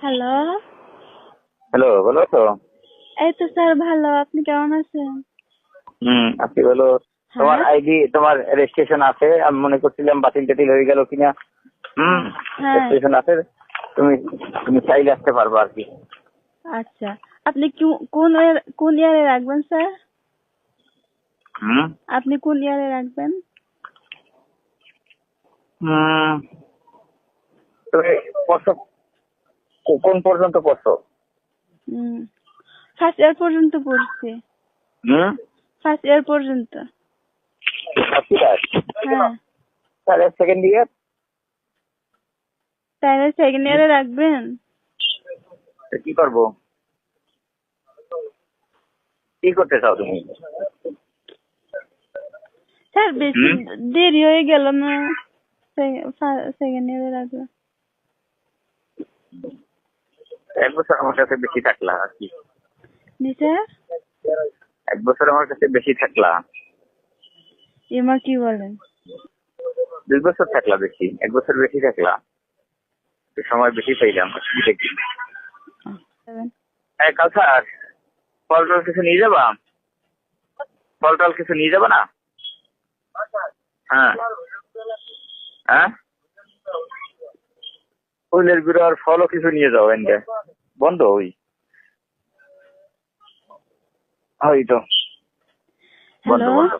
Hello. Hello, ভালো আছো? এই তো স্যার ভালো, আপনি কেমন আছেন? আপনি বলো। তোমার হ্যাঁ আইডি, তোমার রেজিস্ট্রেশন আছে? আমি মনে করছিলাম বাতিল টাতিল হয়ে গেল কিনা। হ্যাঁ। রেজিস্ট্রেশন আছে। তুমি তুমি চাইলে আসতে পারবো আর কি। আচ্ছা, আপনি কোন ইয়ারে রাখবেন স্যার? হুম আপনি কোন ইয়ারে রাখবেন? হুম, তুমি পড়ছো? কোন পর্যন্ত পড়ছো? ফার্স্ট ইয়ার পর্যন্ত পড়ছি। হুম ফার্স্ট ইয়ার পর্যন্ত। হ্যাঁ। তাহলে সেকেন্ড ইয়ার। তাহলে সেকেন্ড ইয়ারে রাখবেন? কি করবো? কি করতে চাও তুমি? স্যার বেশি দেরি হয়ে গেল না? সেকেন্ড ইয়ারে রাখবো। 1 বছর আমার কাছে বেশি থাকলা আর কি। জি স্যার। 1 বছর আমার কাছে বেশি থাকলা। এমা কি বলেন? 2 বছর থাকলা বেশি, 1 বছর বেশি থাকলা। সময় বেশি পাইলাম। দেখি কালচার ফল টল কিছু নিয়ে যাবা? ফল টল কিছু নিয়ে যাবা না? হ্যাঁ হ্যাঁ, ফুলের গুঁড়ার ফলও কিছু নিয়ে যাও। এনকে বন্ধ ওই তো বন্ধ হ্যালো। বন্ধ।